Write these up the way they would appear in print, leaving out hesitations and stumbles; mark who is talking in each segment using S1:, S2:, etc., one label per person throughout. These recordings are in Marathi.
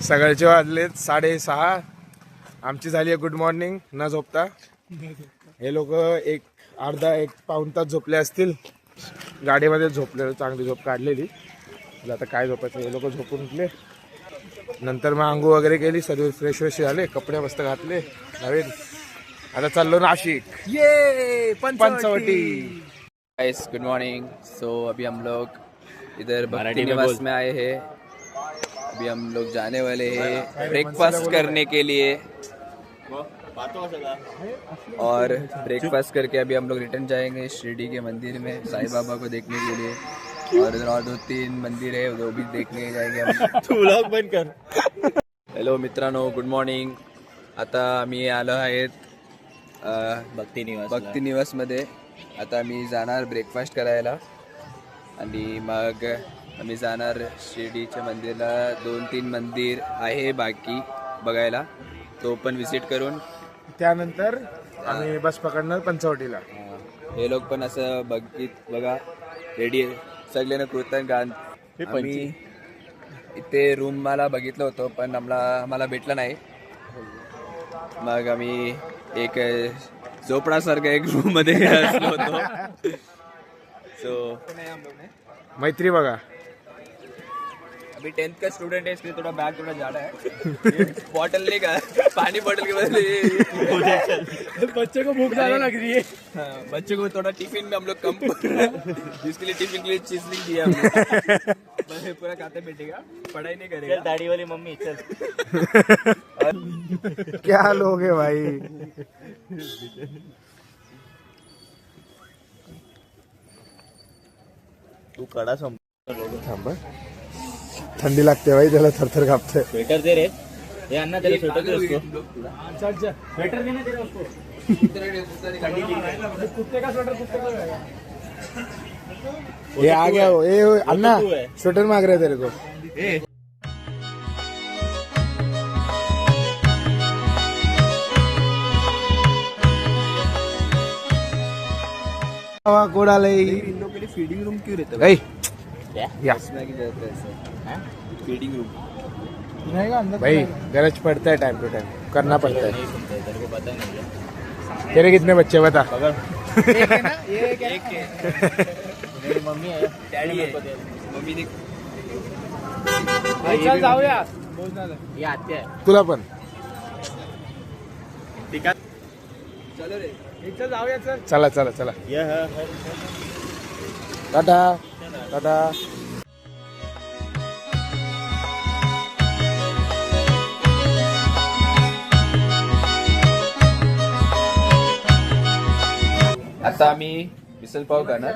S1: सकाळचे वाजलेत 6:30. आमची झाली आहे गुड मॉर्निंग न झोपता. हे लोक एक पाऊण तास झोपले असतील. गाडीमध्ये झोपले, चांगली झोप काढलेली. आता काय झोपायचं, हे लोक झोपून उठले. नंतर मग आंघोळ वगैरे केली, सर्व फ्रेश झाले, कपडे मस्त घातले नवीन. आता चाललो नाशिक. ये Panchavati.
S2: Guys good morning. So अभी हम लोग इधर भक्ति निवास में आए हैं. अभी हम लोग जाने वाले हैं ब्रेकफास्ट करने के लिए, और ब्रेकफास्ट करके अभी हम लोग रिटर्न जाएंगे शिरडी के मंदिर में साईं बाबा को देखने के लिए. और इधर और 2-3 मंदिर है, वो भी देखने जाएंगे हम.
S3: तू व्लॉग बंद कर.
S2: हॅलो मित्रांनो, गुड मॉर्निंग. आता आम्ही आलो आहेत भक्ती निवासमध्ये. आता आम्ही जाणार ब्रेकफास्ट करायला आणि मग आम्ही जाणार शिर्डीच्या मंदिराला. 2-3 मंदिर आहे बाकी बघायला, तो पण विजिट करून
S1: त्यानंतर आम्ही बस पकडणार पंचवटीला.
S2: हे लोक पण असं बघा रेडी सगळ्यांना कृतज्ञ गाण. आम्ही इथे रूम मला बघितलं होतं पण आम्हाला भेटलं नाही. मग आम्ही एक झोपडासारखं एक रूम मध्ये असलो होतो. सो
S1: मैत्री बघा.
S2: अभी 10th का स्टूडेंट है, इसलिए थोड़ा बैग थोड़ा ज्यादा है. बॉटल लेगा, पानी बॉटल के बदले
S3: बच्चे को भूख ज्यादा लग रही है.
S2: हाँ, बच्चों को थोड़ा टिफिन में हम लोग कम जिसके लिए टिफिन के लिए चीज नहीं दिया हमने. पूरा खाते बैठेगा, पढ़ाई नहीं करेगा.
S3: दाढ़ी वाली मम्मी चल.
S1: क्या लोग है भाई.
S3: तू कडा सम
S1: थांबा, थंडी लागते भाई, त्याला थरथर कापते.
S3: स्वेटर दे रे. ये अन्ना तेरे स्वेटर दे उसको. अच्छा स्वेटर देना तेरा उसको. कुत्ते का स्वेटर कुत्ते का.
S1: ये आ गया वो. ये अन्ना स्वेटर मांग रहे तेरे को. कोड़ा ले
S2: इन लोगों के लिए फीडिंग रूम क्यों रहता है?
S1: या
S2: फीडिंग रूम
S1: भाई, गरज पड़ता है, टाइम टू टाइम करना पड़ता है.
S3: तेरे को पता नहीं.
S1: तेरे कितने बच्चे बता.
S3: एक है ना, ये एक है. मेरी मम्मी है,
S2: डैडी है, मम्मी ने.
S3: चल जाऊया. ये आते हैं.
S1: तुला पण
S2: चलो रे.
S3: चल जाऊया. चल
S1: चला चला चला.
S3: ये है.
S1: टाटा टाटा.
S2: आता आम्ही मिसल पाव करणार.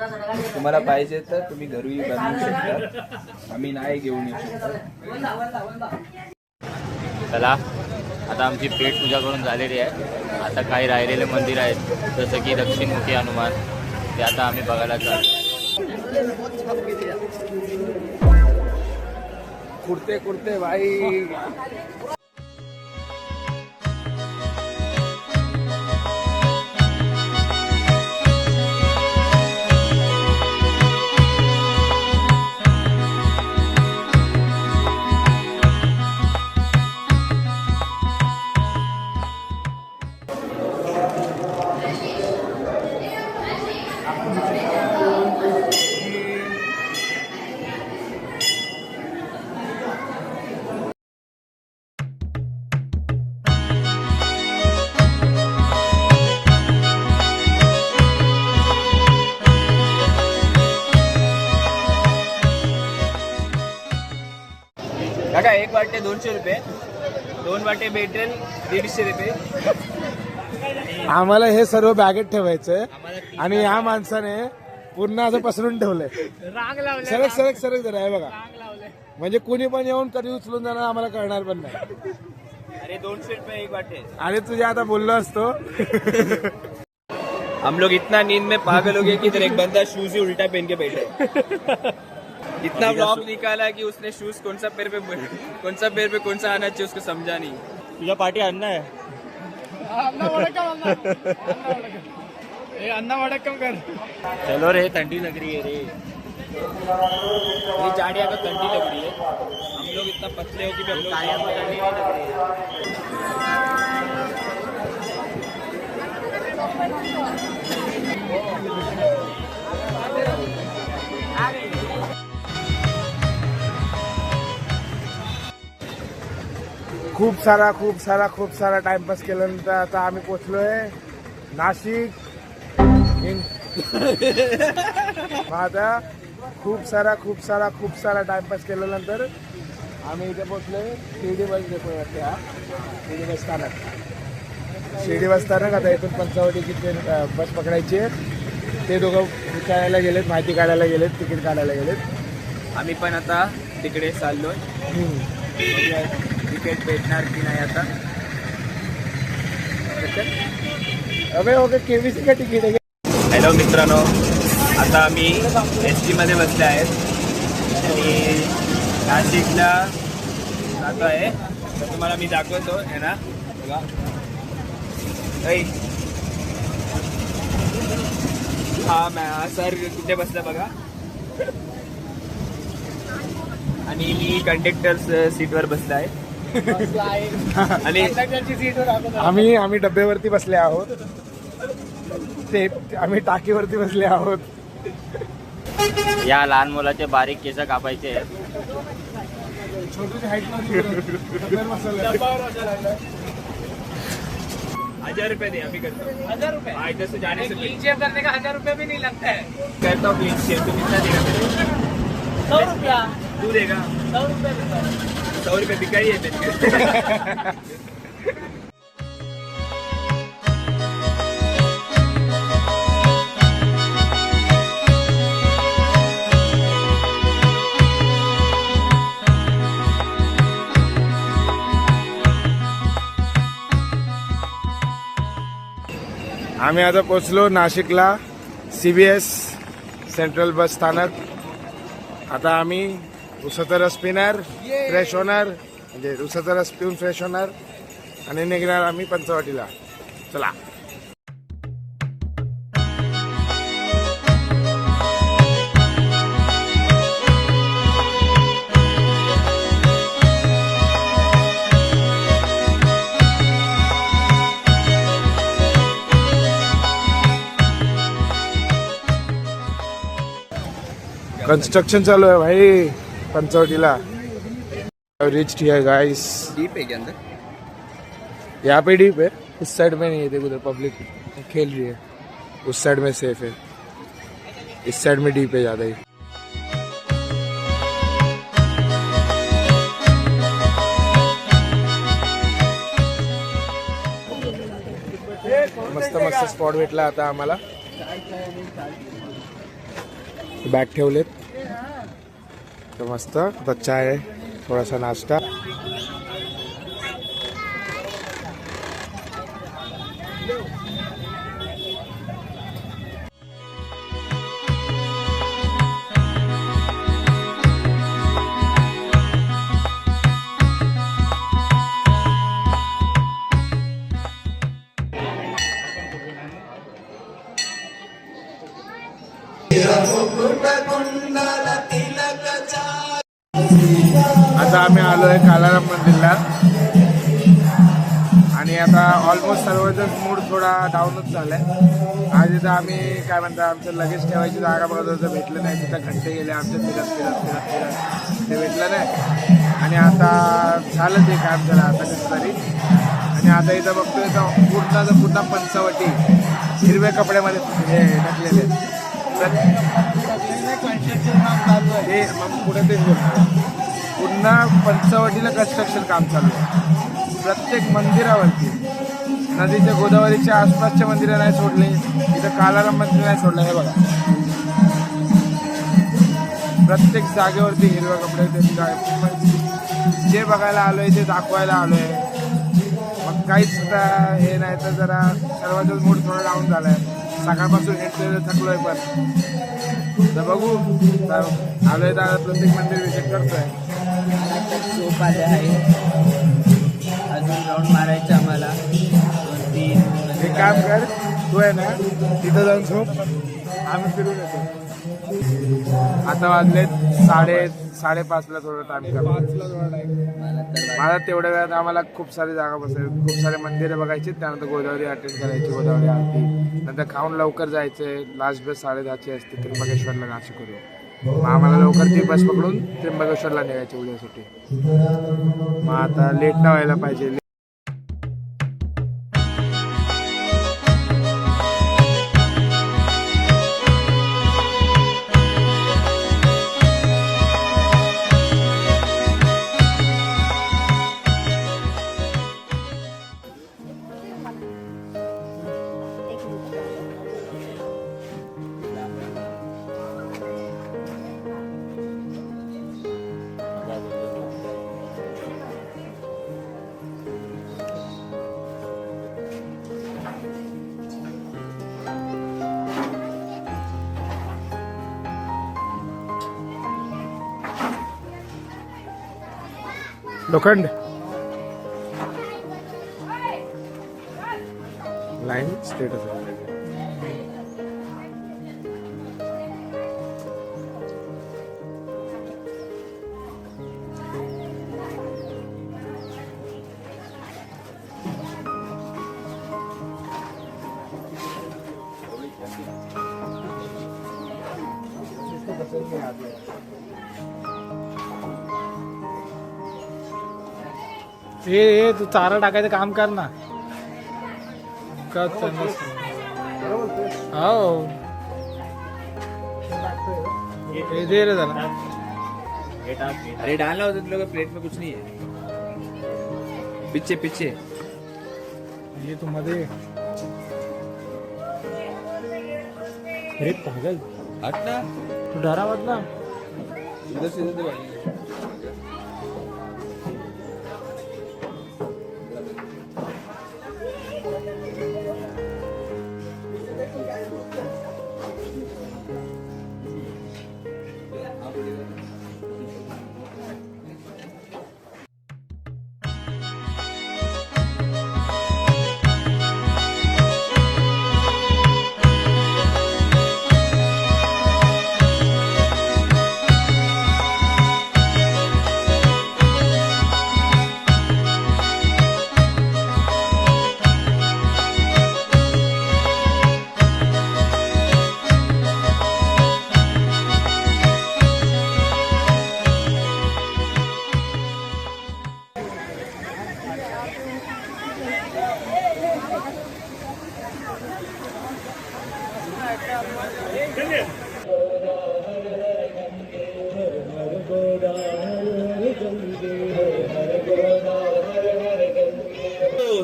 S2: तुम्हाला पाहिजे तर तुम्ही घरी बनवू शकता, आम्ही नाही घेऊन येऊ शकतो.
S3: चला, आता आमची पेट पूजा करून झालेली आहे. आता काही राहिलेले मंदिर आहेत, जसं की दक्षिणमुखी हनुमान, ते आता आम्ही बघायला चाललो.
S1: कुर्ते कुर्ते भाई.
S2: काका, एक वाटे 200 रुपये, 2 वाटे भेटेल 150 रुपये.
S1: आम्हाला हे सर्व बॅगेत ठेवायचंय आणि ह्या माणसाने पूर्ण असं पसरून ठेवलंय.
S3: रांग लावले.
S1: सरक सरक सरक जरा आहे बघा, म्हणजे कुणी पण येऊन कधी उचलून जाणार आम्हाला कळणार पण नाही.
S2: अरे 200 रुपये एक वाटे.
S1: आणि तुझ्या आता बोललो असतो.
S2: हम लोग इतना नींद में पागल हो गए कि इधर एक बंदा शूज ही उल्टा पहन के बैठे. इतना ब्लॉग निकाला कि उसने शूज कौन सा पैर पे कौन सा आना चाहिए उसको समझा नहीं.
S3: तुझ्या पाठी अन्ना है. अन्ना वडक्कम कर. चलो रे, थंडी लग रही है रे. ये जाड़िया का कंडी लग रही है, हम लोग इतना पतले हो कि भी हम लोग कालिया को कंडी नहीं लग रही है।
S1: खूप सारा टाइमपास केल्यानंतर आता आम्ही पोचलोय नाशिक. आता खूप सारा टाइमपास केल्यानंतर आम्ही इथे पोचलोय शिर्डी बस डेपोवरती. शिर्डी बस स्थानक. शिर्डी बस स्थानक. आता इथून पंचवटीची ट्रेन बस पकडायची आहे. ते दोघं विचारायला गेलेत, माहिती काढायला गेलेत, तिकीट काढायला गेलेत.
S2: आम्ही पण आता तिकडे चाललोय. तिकीट भेटणार की नाही आता.
S1: अबे ओके केवीसी का तिकीट आहे.
S2: हॅलो मित्रांनो, आता आम्ही एस टीमध्ये बसले आहेत आणि नाशिकला जातो आहे. तर तुम्हाला मी दाखवतो आहे ना. बघा ऐ, हा सर कुठे बसला बघा. आणि मी कंडक्टर सीटवर बसला आहे. आणि
S1: आम्ही डब्यावरती बसले आहोत. ते आम्ही टाकीवरती बसले आहोत.
S3: या लहान मुलाचे बारीक केस कापायचे आहेत.
S2: ₹1000 दे, अभी करता हूँ.
S4: 1000 रुपए
S2: इधर से जाने से
S4: क्लीन शेव करने का 1000 रुपए भी नहीं लगता है.
S2: करता हूँ क्लीन शेव. तो कितना देगा मेरे?
S4: 100 रुपया.
S2: तू देगा
S4: 100 रुपए.
S2: 100 रुपये भिकारी आहे त्याचे.
S1: आम्ही आता पोचलो नाशिकला CBS सेंट्रल बस स्थानक. आता आम्ही उसाचा रस पिणार, फ्रेश होणार, म्हणजे उसाचा रस पिऊन फ्रेश होणार आणि निघणार आम्ही पंचवटीला. चला. कंस्ट्रक्शन चालू है भाई पंचवटीला. रिच है गाइस.
S2: डीप है के अंदर.
S1: यहाँ पे डीप है, इस साइड में नहीं है. देखो उधर पब्लिक खेल रही है, उस साइड में सेफ है, इस साइड में डीप है ज्यादा ही. मस्त स्पॉट भेटला आता आम्हाला. बॅग ठेवलेत तर मस्त. आता चाय आहे, थोडासा नाश्ता. आता आम्ही आलोय कालाराम मंदिरला आणि आता ऑलमोस्ट सर्वजण मूड थोडा डाऊनच झालाय. आज इथं आम्ही काय म्हणतात आमचं लगेज ठेवायची जागा बघत होतं, भेटलं नाही. तिथं घंटे गेले आमच्या फिरत ते भेटलं नाही. आणि आता झालं ते काम झालं आता कसं तरी. आणि आता इथं बघतोय तर पूर्ण पंचवटी हिरव्या कपड्यामध्ये हे टाकलेले आहेत. हे मग पुढे तेच बोलतो, पुन्हा पंचवटीला कन्स्ट्रक्शन काम चालू आहे. प्रत्येक मंदिरावरती, नदीच्या गोदावरीच्या आसपासच्या मंदिरं नाही सोडले, इथं कालाराम मंदिर नाही सोडलं. हे बघा प्रत्येक जागेवरती हिरव्या कपडे. जे बघायला आलोय ते दाखवायला आलोय. मग काहीच हे नाही तर जरा सर्वांचाच मूड थोडा डाऊन झालाय. सकाळपासून हेटलेलं थकलोय पण तर बघू. आलोय तर प्रत्येक मंदिर विजिट करतोय.
S2: झोप आले आहे, अजून राऊंड मारायचं आम्हाला 2-3.
S1: एक काम कर, तू आहे ना तिथं जाऊन झोप आम्ही फिरून येतो. आता वाजले 5:30ला थोडं टाइम करा. मला तेवढ्या वेळात आम्हाला खूप सारी जागा बसायची, खूप सारे मंदिरं बघायची, त्यानंतर गोदावरी अटेंड करायची, गोदावरी आरती, नंतर खाऊन लवकर जायचे. लास्ट बस 10:30ची असते त्र्यंबकेश्वरला नाशिकवरून. मग आम्हाला लवकर ती बस पकडून त्र्यंबकेश्वरला निघायची उद्यासाठी. मग आता लेट न व्हायला पाहिजे. लोखंड लाईन स्टेटस
S5: हे तू चारा टाकायचं काम कर ना. हो हे दे रे जरा.
S2: अरे डालना होता तुम लोग प्लेट में कुछ नहीं है. पीछे
S5: हे तू मध्ये. अरे पागल
S2: हटना.
S5: तू डरा मत ना.
S2: इधर से इधर भाई.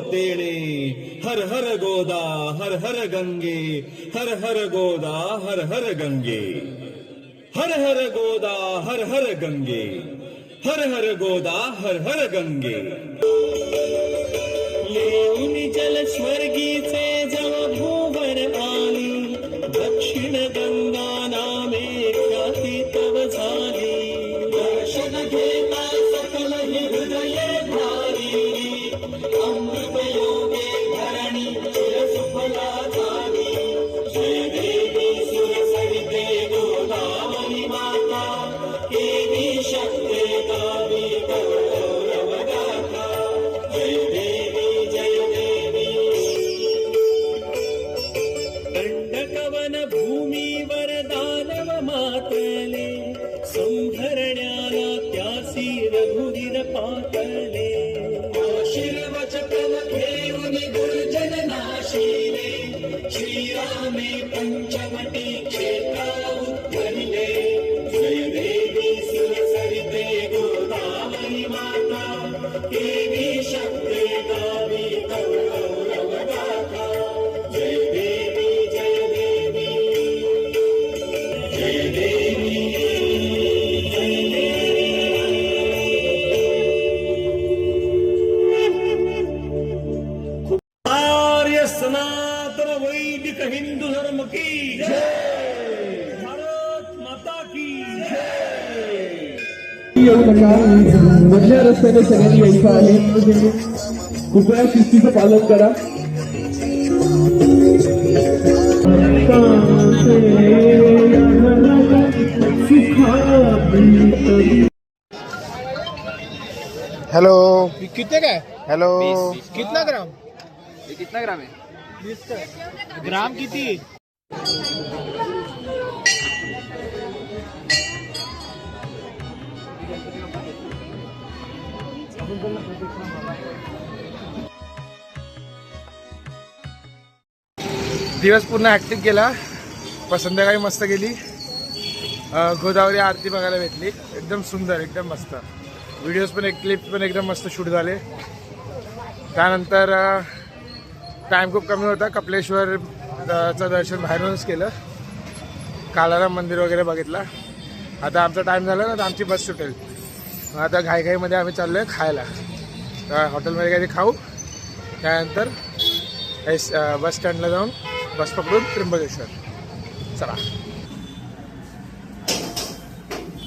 S6: तेणे हर हर गोदा हर हर गंगे हर हर गोदा हर हर गंगे हर हर गोदा हर हर गंगे हर हर गोदा हर हर गंगे. येऊनी जल स्वर्गीचे जव भूवर आली दक्षिण गंगा नामे ख्याती तव झाली. दर्शन घेता सकल हृदये भारी अमृत योगे धरणी सुफला झाली. जय देवी सुरसरिते गोदावरी माता देवी शक्ते गावी गौरव गाथा. जय देवी जय देवी. दंडकवन भूमीवर दानव मातले संभरण्याला त्यासी रघुवीर पातले. आशीर्वचन घेऊन दुर्जन नाशिले श्रीरामे पंचवटी क्षेत्रा उद्धरिले. जय देवी सुरसरिते गोदावरी माता देवी शक्ते गावी गौरव गाथा. जय देवी जय देवी जय देवी जय देवी. आर्य सनातन वैदिक हिंदू धर्म की जय. भारत माता की जय.
S7: येऊ नका. मधल्या रस्त्याने सगळ्यांनी यायचं आहे. कृपया शिस्तीचं पालन करा.
S1: हेलो
S5: कितने का है?
S1: हेलो
S5: कितना ग्राम?
S2: ये कितना ग्राम है?
S5: ग्राम किती?
S1: दिवस पूर्ण ॲक्टिंग केला, पण संध्याकाळी मस्त गेली. गोदावरी आरती बघायला भेटली, एकदम सुंदर, एकदम मस्त. व्हिडिओज पण क्लिप्स पण एकदम मस्त शूट झाले. त्यानंतर टाईम खूप कमी होता, कपिलेश्वरचं दर्शन बाहेरूनच केलं, कालाराम मंदिर वगैरे बघितला. आता आमचा टाईम झाला ना, तर आमची बस सुटेल. आता घाईघाईमध्ये आम्ही चाललो आहे खायला. तर हॉटेलमध्ये काहीतरी खाऊ, त्यानंतर बस स्टँडला जाऊन बस पकडून त्र्यंबकेश्वर. चला.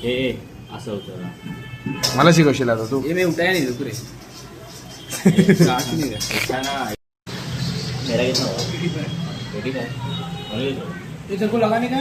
S3: हे असं होतं.
S1: मला शिकवशील आता तू.
S2: ये मैं उठाया नहीं रुक रे.
S3: मेरा कितना हुआ? ठीक है.
S4: ये तेरे को लगा नहीं का?